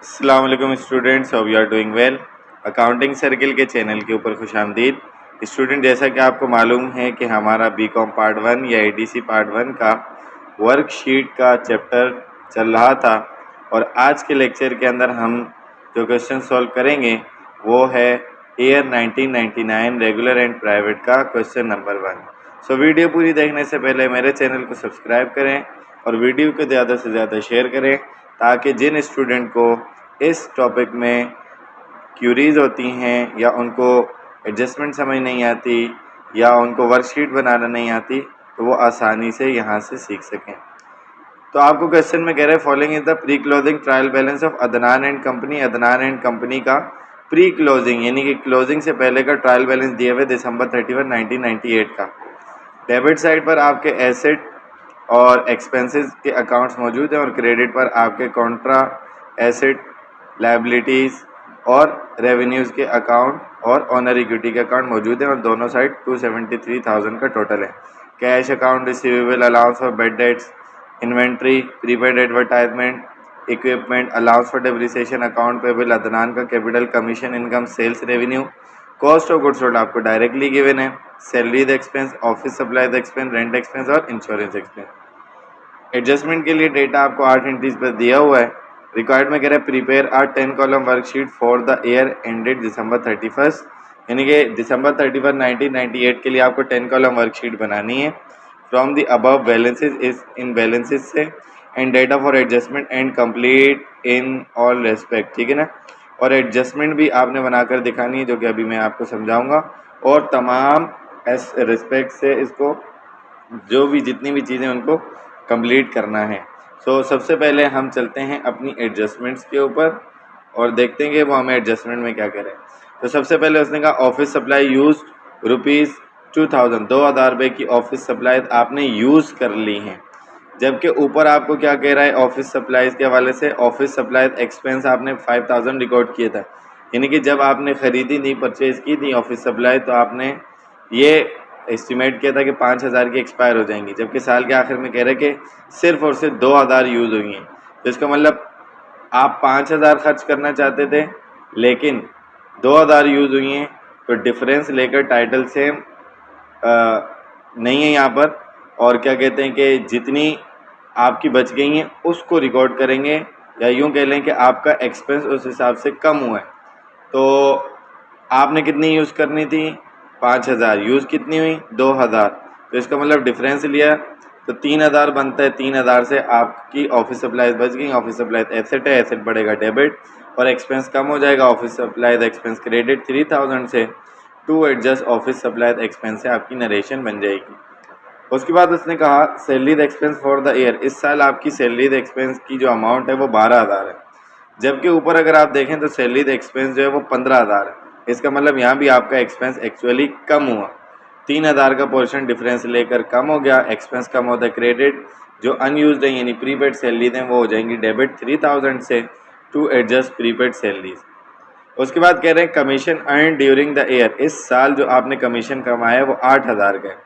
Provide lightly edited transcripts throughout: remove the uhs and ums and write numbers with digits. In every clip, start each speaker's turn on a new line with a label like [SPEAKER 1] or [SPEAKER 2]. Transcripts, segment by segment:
[SPEAKER 1] अस्सलाम वालेकुम students, hope you are doing well. Accounting circle के चैनल के ऊपर खुशामदीद। स्टूडेंट, जैसा कि आपको मालूम है कि हमारा बीकॉम पार्ट 1 या एडीसी पार्ट 1 का वर्कशीट का चैप्टर चल रहा था और आज के लेक्चर के अंदर हम जो क्वेश्चन सॉल्व करेंगे वो है ईयर 1999 रेगुलर एंड प्राइवेट का क्वेश्चन नंबर 1। सो वीडियो पूरी देखने से पहले मेरे चैनल को सब्सक्राइब करें और वीडियो को ज़्यादा से ज़्यादा शेयर करें ताकि जिन स्टूडेंट को इस टॉपिक में क्यूरीज होती हैं या उनको एडजस्टमेंट समझ नहीं आती या उनको वर्कशीट बनाना नहीं आती तो वो आसानी से यहाँ से सीख सकें। तो आपको क्वेश्चन में कह रहे हैं following is the pre closing trial balance of Adnan and company. Adnan and company का प्री क्लोजिंग यानी कि क्लोजिंग से पहले का ट्रायल बैलेंस दिए हुए दिसंबर 31, 1998 का। डेबिट साइड पर आपके एसेट और एक्सपेंसेस के अकाउंट्स मौजूद हैं और क्रेडिट पर आपके कॉन्ट्रा एसेट, लायबिलिटीज़ और रेवेन्यूज़ के अकाउंट और ऑनर इक्विटी के अकाउंट मौजूद हैं और दोनों साइड 273,000 का टोटल है। Cash account, receivable, allowance for bad debts, inventory, prepaid advertisement, equipment, allowance for depreciation, account payable, Adnan का capital, commission income, sales revenue, cost of goods sold आपको डायरेक्टली गिवन है, salaries expense, office supplies expense, rent expense और insurance expense. Adjustment के लिए data आपको 8 entries पर दिया हुआ है। रिक्वायर्ड में कह रहा है prepare a 10 column worksheet for the year ended December 31, यानी कि दिसंबर 31, 1998 के लिए आपको 10 कॉलम वर्कशीट बनानी है from the above balances is in balances से and data for adjustment and complete in all respect. ठीक है ना। और एडजस्टमेंट भी आपने बनाकर दिखानी है जो कि अभी मैं आपको समझाऊंगा और तमाम रेस्पेक्ट से इसको जो भी जितनी भी चीज़ें उनको कंप्लीट करना है। सो सबसे पहले हम चलते हैं अपनी एडजस्टमेंट्स के ऊपर और देखते हैं कि वो हमें एडजस्टमेंट में क्या करें। तो सबसे पहले उसने कहा ऑफिस सप्लाई यूज ₹2000, 2000 रुपये की ऑफिस सप्लाई आपने यूज़ कर ली हैं। जबकि ऊपर आपको क्या कह रहा है ऑफिस सप्लाईज़ के हवाले से, ऑफिस सप्लाई एक्सपेंस आपने 5000 रिकॉर्ड किया था, यानी कि जब आपने ख़रीदी थी, परचेज़ की थी ऑफिस सप्लाई तो आपने ये एस्टिमेट किया था कि 5000 की एक्सपायर हो जाएंगी, जबकि साल के आखिर में कह रहे कि सिर्फ और सिर्फ 2000 यूज़ हुई हैं। तो इसका मतलब आप 5000 खर्च करना चाहते थे लेकिन 2000 यूज़ हुई हैं, तो डिफरेंस लेकर टाइटल से नहीं है यहाँ पर। और क्या कहते हैं कि जितनी आपकी बच गई हैं उसको रिकॉर्ड करेंगे या यूँ कह लें कि आपका एक्सपेंस उस हिसाब से कम हुआ है। तो आपने कितनी यूज़ करनी थी 5000, यूज़ कितनी हुई 2000, तो इसका मतलब डिफरेंस लिया तो 3000 बनता है। 3000 से आपकी ऑफिस सप्लाईज बच गई। ऑफिस सप्लाईज एसेट है, एसेट बढ़ेगा डेबिट और एक्सपेंस कम हो जाएगा। ऑफिस सप्लाईज एक्सपेंस क्रेडिट 3000 से to adjust office supplies expense से आपकी नरेशन बन जाएगी। उसके बाद उसने कहा salaries expense for the year, इस साल आपकी सैलरीज एक्सपेंस की जो अमाउंट है वो 12000 है, जबकि ऊपर अगर आप देखें तो सैलरीज एक्सपेंस जो है वो 15000 है। इसका मतलब यहाँ भी आपका एक्सपेंस एक्चुअली कम हुआ, 3000 का पोर्शन डिफरेंस लेकर कम हो गया, एक्सपेंस कम होता है। क्रेडिट जो अनयूज्ड है यानी प्रीपेड सैलरीज हैं वो हो जाएंगी डेबिट 3000 से टू एडजस्ट प्रीपेड सैलरीज। उसके बाद कह रहे हैं commission earn during the year, इस साल जो आपने कमीशन कमाया है वो 8000 का है,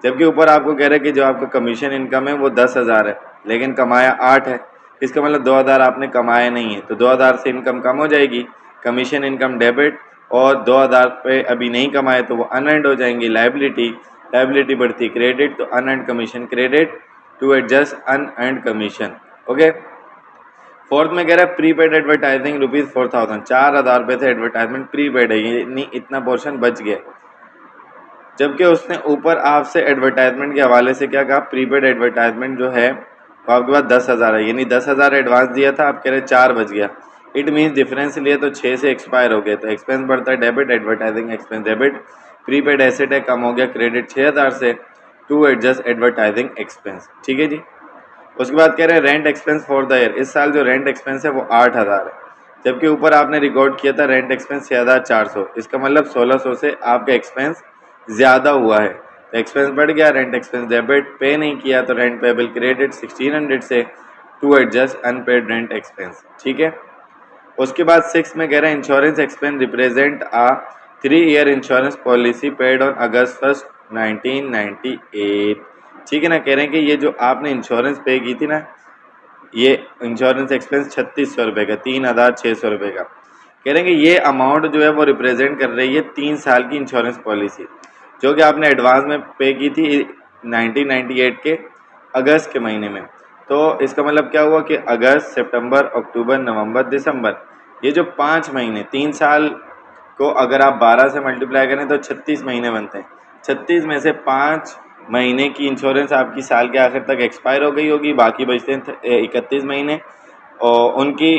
[SPEAKER 1] जबकि ऊपर आपको कह रहे हैं कि जो आपका कमीशन इनकम है वो 10000 है लेकिन कमाया 8 है। इसका मतलब 2000 आपने कमाया नहीं है, तो 2000 से इनकम कम हो जाएगी, कमीशन इनकम डेबिट और 2000 पे अभी नहीं कमाए तो वो अनअर्न्ड हो जाएंगी। लायबिलिटी बढ़ती क्रेडिट, तो unearned commission credit to adjust unearned commission. Okay. Fourth में कह रहा है प्रीपेड एडवर्टाइजिंग ₹4000, 4000 रुपये से एडवर्टाइजमेंट प्रीपेड है, यानी इतना पोर्शन बच गया। जबकि उसने ऊपर आपसे एडवर्टाइजमेंट के हवाले से क्या कहा, प्रीपेड एडवर्टाइजमेंट जो है वो आपके पास 10000 है, यानी 10000 एडवांस दिया था, आप कह रहे 4 बच गया। इट मीन्स डिफरेंस लिए तो 6 से एक्सपायर हो गए, तो एक्सपेंस बढ़ता है debit, advertising expense debit, prepaid asset है कम हो गया, क्रेडिट 6000 से टू एडजस्ट एडवर्टाइजिंग एक्सपेंस। ठीक है जी। उसके बाद कह रहे हैं rent expense for the year, इस साल जो रेंट एक्सपेंस है वो 8000 है, जबकि ऊपर आपने रिकॉर्ड किया था रेंट एक्सपेंस 6400, इसका मतलब 1600 से आपका एक्सपेंस ज़्यादा हुआ है, तो एक्सपेंस बढ़ गया। रेंट एक्सपेंस डेबिट, पे नहीं किया तो रेंट पेबल क्रेडिट 1600 से to adjust unpaid rent expense. ठीक है। उसके बाद 6 में कह रहे हैं insurance expense represent a 3 year insurance policy paid on August 1, 1998। ठीक है ना। कह रहे हैं कि ये जो आपने इंश्योरेंस पे की थी ना ये इंश्योरेंस एक्सपेंस 3600 रुपये का, 3600 रुपये का। कह रहे हैं कि ये अमाउंट जो है वो रिप्रेजेंट कर रही है 3 साल की इंश्योरेंस पॉलिसी जो कि आपने एडवांस में पे की थी 1998 के अगस्त के महीने में। तो इसका मतलब क्या हुआ कि अगस्त, सितंबर, अक्टूबर, नवंबर, दिसंबर, ये जो 5 महीने, 3 साल को अगर आप 12 से मल्टीप्लाई करें तो 36 महीने बनते हैं। 36 में से 5 महीने की इंश्योरेंस आपकी साल के आखिर तक एक्सपायर हो गई होगी, बाकी बचते हैं 31 महीने, और उनकी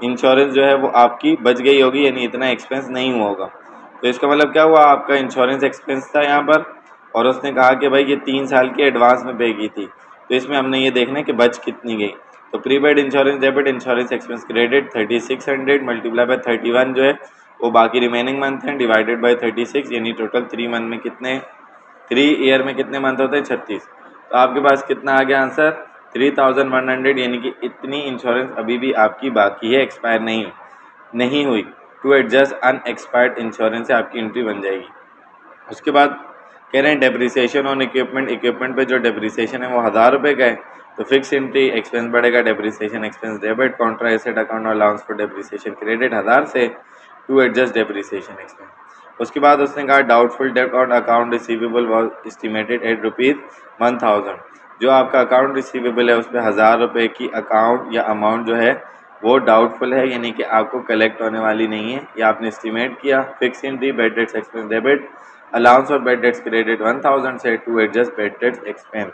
[SPEAKER 1] इंश्योरेंस जो है वो आपकी बच गई होगी, यानी इतना एक्सपेंस नहीं हुआ होगा। तो इसका मतलब क्या हुआ, आपका इंश्योरेंस एक्सपेंस था यहाँ पर, और उसने कहा कि भाई ये 3 साल की एडवांस में पे की थी, तो इसमें हमने ये देखना है कि बच कितनी गई। तो prepaid insurance debit insurance expense credit 3600 multiply by 31 जो है वो बाकी रिमेनिंग मंथ हैं, डिवाइडेड बाय 36, यानी टोटल 3 मंथ में कितने, 3 ईयर में कितने मंथ होते हैं, 36। तो आपके पास कितना आ गया आंसर, 3100, यानी कि इतनी इंश्योरेंस अभी भी आपकी बाकी है, एक्सपायर नहीं हुई। टू एडजस्ट अनएक्सपायर्ड इंश्योरेंस से आपकी एंट्री बन जाएगी। उसके बाद कह रहे हैं डेप्रिसिएशन ऑन इक्विपमेंट पे जो डेप्रिसिएशन है वो 1000 रुपये का है, तो फिक्स एंट्री एक्सपेंस बढ़ेगा, depreciation expense debit, Contra asset account allowance for depreciation credit 1000 से टू एडजस्ट डेप्रिसिएशन एक्सपेंस। उसके बाद उसने कहा doubtful debt on account receivable was estimated at ₹1000। जो आपका अकाउंट रिसीवेबल है उस पर 1000 रुपये की अकाउंट या अमाउंट जो है वो डाउटफुल है, यानी कि आपको कलेक्ट होने वाली नहीं है, या आपने एस्टिमेट किया। Fix entry bad debts expense debit, allowance और बैड डेट्स क्रेडिट 1000 से to adjust bad debts expense.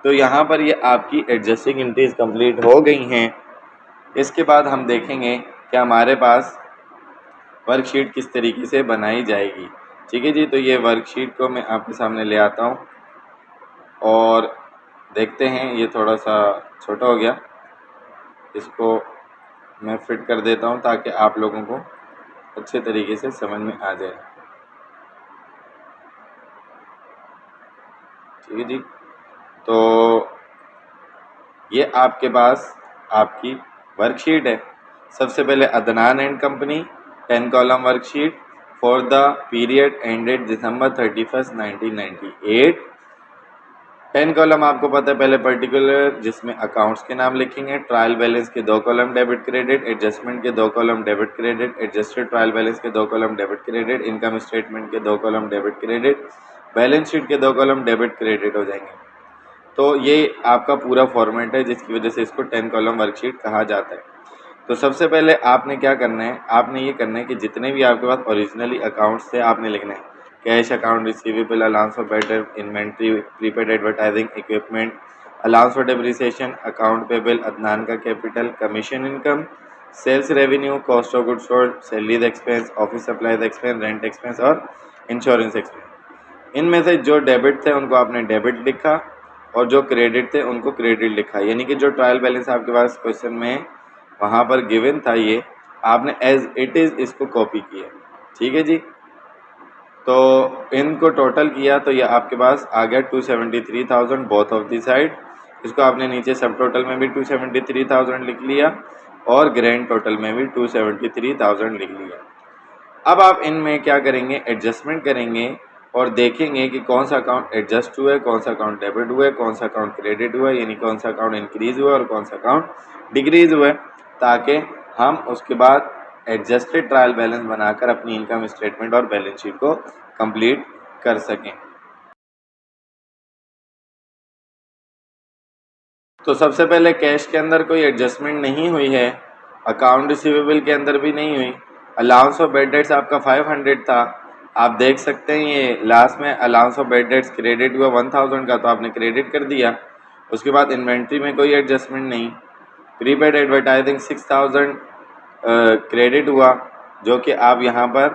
[SPEAKER 1] तो यहाँ पर ये आपकी एडजस्टिंग एंट्रीज कंप्लीट हो गई हैं। इसके बाद हम देखेंगे कि हमारे पास वर्कशीट किस तरीके से बनाई जाएगी। ठीक है जी, तो ये वर्कशीट को मैं आपके सामने ले आता हूँ और देखते हैं। ये थोड़ा सा छोटा हो गया, इसको मैं फिट कर देता हूँ ताकि आप लोगों को अच्छे तरीके से समझ में आ जाए। ठीक है जी, तो ये आपके पास आपकी वर्कशीट है। सबसे पहले Adnan and company 10 column worksheet for the period ended December 31, 1998। 10 column आपको पता है, पहले पर्टिकुलर जिसमें अकाउंट्स के नाम लिखेंगे, ट्रायल बैलेंस के 2 कॉलम डेबिट क्रेडिट, एडजस्टमेंट के 2 column debit credit, adjusted trial balance के 2 column debit credit, income statement के 2 column debit credit, balance sheet के 2 कॉलम डेबिट क्रेडिट हो जाएंगे। तो ये आपका पूरा फॉर्मेट है जिसकी वजह से इसको 10 कॉलम वर्कशीट कहा जाता है। तो सबसे पहले आपने क्या करना है, आपने ये करना है कि जितने भी आपके पास ओरिजिनली अकाउंट्स थे आपने लिखना है। Cash account receivable, allowance for bad debt, inventory, prepaid advertising, equipment, allowance for depreciation, account payable, Adnan का capital, commission income, sales revenue, cost of goods sold, salaries expense, office supplies expense, rent expense और insurance expense. इनमें से जो debit थे उनको आपने debit लिखा और जो क्रेडिट थे उनको क्रेडिट लिखा, यानी कि जो ट्रायल बैलेंस आपके पास क्वेश्चन में वहाँ पर गिवन था ये आपने एज इट इज़ इसको कॉपी किया। ठीक है जी, तो इनको टोटल किया तो ये आपके पास आ गया 273,000 बोथ ऑफ दी साइड। इसको आपने नीचे सब टोटल में भी 273,000 लिख लिया और ग्रैंड टोटल में भी 273,000 लिख लिया। अब आप इनमें क्या करेंगे, एडजस्टमेंट करेंगे और देखेंगे कि कौन सा अकाउंट एडजस्ट हुआ है, कौन सा अकाउंट डेबिट हुआ है, कौन सा अकाउंट क्रेडिट हुआ है, यानी कौन सा अकाउंट इंक्रीज हुआ है और कौन सा अकाउंट डिक्रीज हुआ है, ताकि हम उसके बाद एडजस्टेड ट्रायल बैलेंस बनाकर अपनी इनकम स्टेटमेंट और बैलेंस शीट को कंप्लीट कर सकें। तो सबसे पहले कैश के अंदर कोई एडजस्टमेंट नहीं हुई है, अकाउंट रिसीवेबल के अंदर भी नहीं हुई। अलाउंस ऑफ बैड डेट्स आपका 500 था, आप देख सकते हैं ये लास्ट में allowance of bad debts credit हुआ 1000 का, तो आपने क्रेडिट कर दिया। उसके बाद इन्वेंट्री में कोई एडजस्टमेंट नहीं। प्रीपेड एडवर्टाइजिंग 6000 क्रेडिट हुआ, जो कि आप यहाँ पर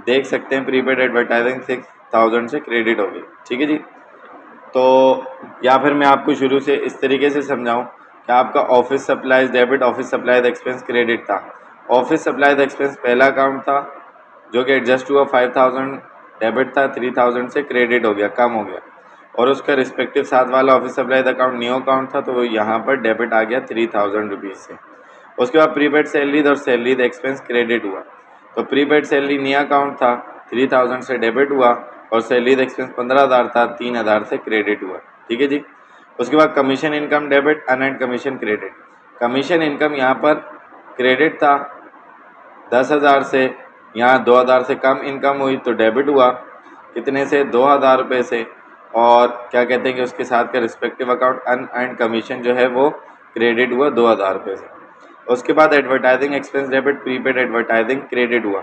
[SPEAKER 1] देख सकते हैं प्रीपेड एडवर्टाइजिंग 6000 से क्रेडिट हो गई। ठीक है जी, तो या फिर मैं आपको शुरू से इस तरीके से समझाऊं कि आपका office supplies debit, office supplies expense credit था। ऑफिस सप्लाईज एक्सपेंस पहला अकाउंट था जो कि एडजस्ट हुआ 5000 डेबिट था, 3000 से क्रेडिट हो गया, कम हो गया, और उसका रिस्पेक्टिव साथ वाला office supplies account new account था, तो वो यहाँ पर डेबिट आ गया 3000 रुपीज़ से। उसके बाद प्रीपेड सैलरीज और सैलरीज एक्सपेंस क्रेडिट हुआ, तो प्रीपेड सैलरी नया अकाउंट था, 3000 से डेबिट हुआ और सैलरीज एक्सपेंस 15000 था, 3000 से क्रेडिट हुआ। ठीक है जी, उसके बाद commission income debit, unearned commission credit. Commission income यहाँ पर क्रेडिट था 10,000 से, यहाँ 2,000 से कम इनकम हुई तो डेबिट हुआ कितने से, 2,000 रुपये से। और क्या कहते हैं कि उसके साथ का रिस्पेक्टिव अकाउंट अनअर्न्ड कमीशन जो है वो क्रेडिट हुआ 2,000 रुपये से। उसके बाद advertising expense debit, prepaid advertising credit हुआ।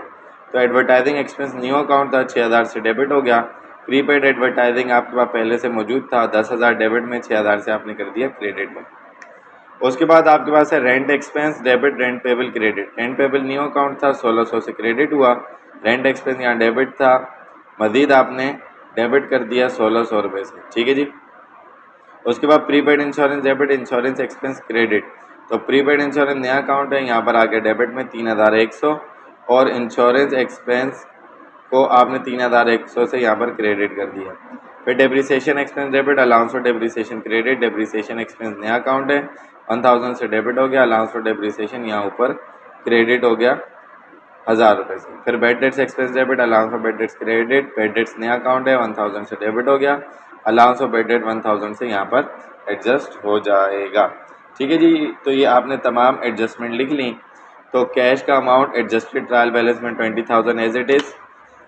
[SPEAKER 1] तो एडवर्टाइजिंग एक्सपेंस न्यू अकाउंट था, 6,000 से डेबिट हो गया। प्रीपेड एडवर्टाइजिंग आपके पास पहले से मौजूद था, 10,000 डेबिट में, 6,000 से आपने कर दिया क्रेडिट में। उसके बाद आपके पास है rent expense debit, rent payable credit. Rent payable new account था, 1,600 से क्रेडिट हुआ। रेंट एक्सपेंस यहाँ डेबिट था, मजीद आपने डेबिट कर दिया 1,600 रुपये से, ठीक है जी। उसके बाद prepaid insurance debit, insurance expense credit. तो प्रीपेड इंश्योरेंस नया अकाउंट है, यहाँ पर आके डेबिट में 3,100 और इंश्योरेंस एक्सपेंस को आपने 3,100 से यहाँ पर क्रेडिट कर दिया। फिर depreciation expense debit, allowance for depreciation credit. Depreciation expense नया अकाउंट है, 1,000 से डेबिट हो गया, अलाउंस फॉर डेप्रिसिएशन यहाँ ऊपर क्रेडिट हो गया 1,000 रुपये से। फिर bad debts expense debit, allowance for bad debts credit. Bad debts नया अकाउंट है, 1,000 से डेबिट हो गया, अलाउंस ऑफ बेड डेट 1,000 से यहाँ पर एडजस्ट हो जाएगा, ठीक है जी। तो ये आपने तमाम एडजस्टमेंट लिख ली। तो कैश का अमाउंट एडजस्टेड ट्रायल बैलेंस में 20,000 as it is,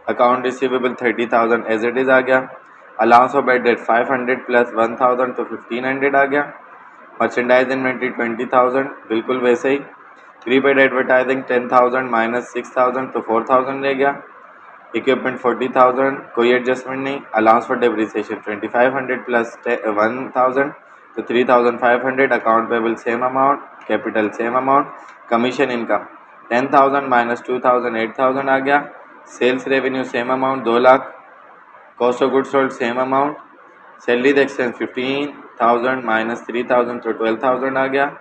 [SPEAKER 1] account receivable 30,000 as it is आ गया, allowance of bad debt 500 plus 1,000 तो 1,500 आ गया। मर्चेंडाइज इन्वेंट्री 20,000 बिल्कुल वैसे ही। प्रीपेड एडवर्टाइजिंग 10,000 माइनस 6,000 तो 4,000 रह गया। इक्विपमेंट 40,000 कोई एडजस्टमेंट नहीं। अलाउंस फॉर डेप्रिसिएशन 2,500 प्लस 1,000 तो 3,500। Account payable same amount, capital same amount. Commission income 10,000 minus 2,000 8,000 आ गया। Sales revenue same amount 2 lakh. Cost of good sold same amount. Salaries expense 15,000 minus 3,000 तो 12,000 आ गया।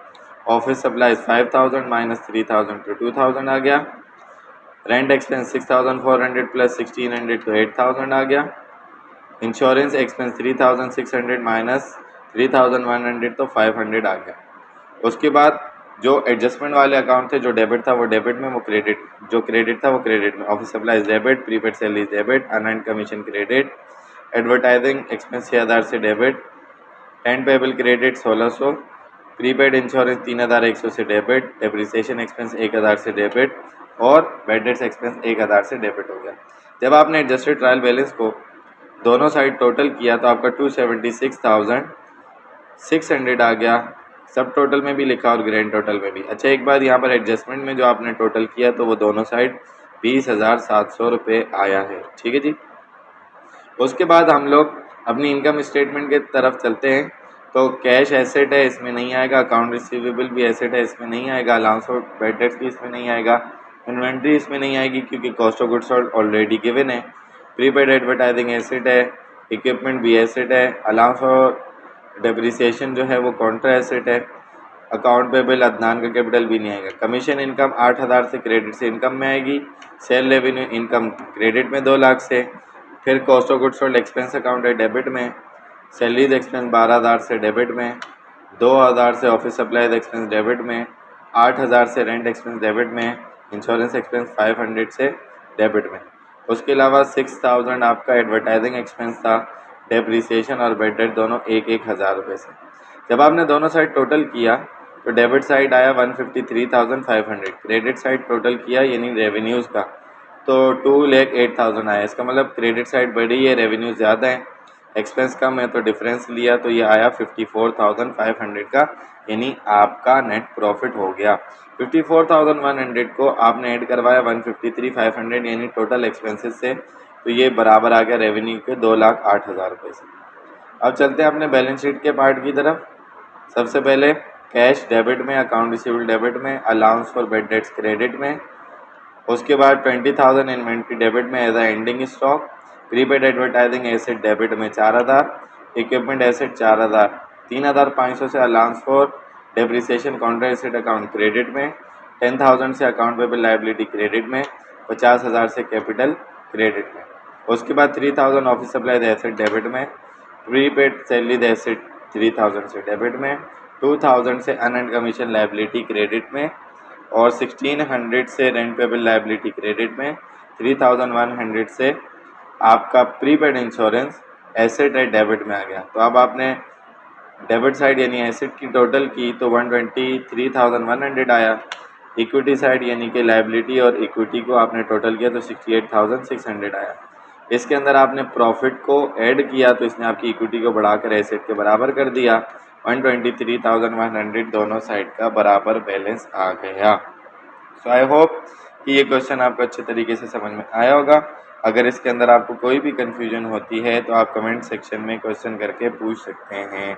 [SPEAKER 1] ऑफिस सप्लाईज 5,000 माइनस 3,000 तो 2,000 आ गया। Rent expense 6,400 plus 1,600 तो 8,000 आ गया। इंश्योरेंस एक्सपेंस 3,600 माइनस 3,100 तो 500 आ गया। उसके बाद जो एडजस्टमेंट वाले अकाउंट थे, जो डेबिट था वो डेबिट में, वो क्रेडिट, जो क्रेडिट था वो क्रेडिट में। Office supplies debit, prepaid salaries debit, unearned commission credit. Advertising expense 6,000 से debit, rent payable credit 1,600, prepaid insurance 3,100 से डेबिट, डेप्रिसिएशन एक्सपेंस 1,000 से डेबिट और बेड डेट्स एक्सपेंस 1,000 से डेबिट हो गया। जब आपने एडजस्टेड ट्रायल बैलेंस को दोनों साइड टोटल किया तो आपका 276,600 आ गया। सब टोटल में भी लिखा और ग्रैंड टोटल में भी। अच्छा, एक बार यहाँ पर एडजस्टमेंट में जो आपने टोटल किया तो वो दोनों साइड 20,700 रुपये आया है, ठीक है जी। उसके बाद हम लोग अपनी इनकम स्टेटमेंट के तरफ चलते हैं। तो कैश एसेट है, इसमें नहीं आएगा। अकाउंट रिसीवेबल भी एसेट है, इसमें नहीं आएगा। अलाउंस ऑफ बेड डेट्स भी इसमें नहीं आएगा। इन्वेंट्री इसमें नहीं आएगी क्योंकि cost of goods sold already given है। प्रीपेड एडवर्टाइजिंग एसेट है, इक्विपमेंट भी एसेट है। अलाउंस ऑफ डेप्रिसिएशन जो है वो कॉन्ट्रा एसेट है। अकाउंट पेबल अदनान का कैपिटल भी नहीं आएगा। कमीशन इनकम 8,000 से क्रेडिट से इनकम में आएगी। सेल रेवेन्यू इनकम क्रेडिट में 2 लाख से। फिर cost of goods sold expense account है डेबिट में। सैलरीज एक्सपेंस 12,000 से डेबिट में, 2,000 से ऑफिस सप्लाईज एक्सपेंस डेबिट में, 8,000 से रेंट एक्सपेंस डेबिट में, इंश्योरेंस एक्सपेंस 500 से डेबिट में। उसके अलावा 6,000 आपका एडवर्टाइजिंग एक्सपेंस था। डेप्रिसिएशन और बेड डेट दोनों 1,000 रुपये से। जब आपने दोनों साइड टोटल किया तो डेबिट साइड आया 153,500, क्रेडिट साइड टोटल किया यानी रेवेन्यूज़ का तो 2,08,000 आया। इसका मतलब क्रेडिट साइड बड़ी है, रेवेन्यू ज़्यादा है, एक्सपेंस कम है, तो डिफरेंस लिया तो ये आया 54,500 का, यानी आपका नेट प्रॉफिट हो गया। 54,100 को आपने ऐड करवाया 153,500 यानी टोटल एक्सपेंसेस से, तो ये बराबर आ गया रेवेन्यू के 2,08,000 रुपये से। अब चलते हैं अपने बैलेंस शीट के पार्ट की तरफ। सबसे पहले कैश डेबिट में, अकाउंट रिसीवेबल डेबिट में, allowance for bad debts credit में। उसके बाद 20,000 इन्वेंट्री डेबिट में as a ending stock. Prepaid advertising asset debit में 4,000, इक्विपमेंट एसेट 4,000, 3,500 से allowance for depreciation contra asset account credit में, 10,000 से अकाउंट पेबल लायबिलिटी क्रेडिट में, 50,000 से कैपिटल क्रेडिट में। उसके बाद 3,000 ऑफिस सप्लाईज एसेट डेबिट में, प्रीपेड सैलरीज एसेट 3,000 से डेबिट में, 2,000 से अनअर्न्ड कमीशन लायबिलिटी क्रेडिट में और 1,600 से रेंट पेबल लायबिलिटी क्रेडिट में, 3,100 से आपका प्रीपेड इंश्योरेंस एसेट है डेबिट में आ गया। तो अब आपने डेबिट साइड यानी एसेट की टोटल की तो 123,100 आया। इक्विटी साइड यानी कि लायबिलिटी और इक्विटी को आपने टोटल किया तो 68,600 आया। इसके अंदर आपने प्रॉफिट को ऐड किया तो इसने आपकी इक्विटी को बढ़ाकर एसेट के बराबर कर दिया। 123,100 दोनों साइड का बराबर बैलेंस आ गया। सो आई होप कि ये क्वेश्चन आपको अच्छे तरीके से समझ में आया होगा। अगर इसके अंदर आपको कोई भी कन्फ्यूजन होती है तो आप कमेंट सेक्शन में क्वेश्चन करके पूछ सकते हैं।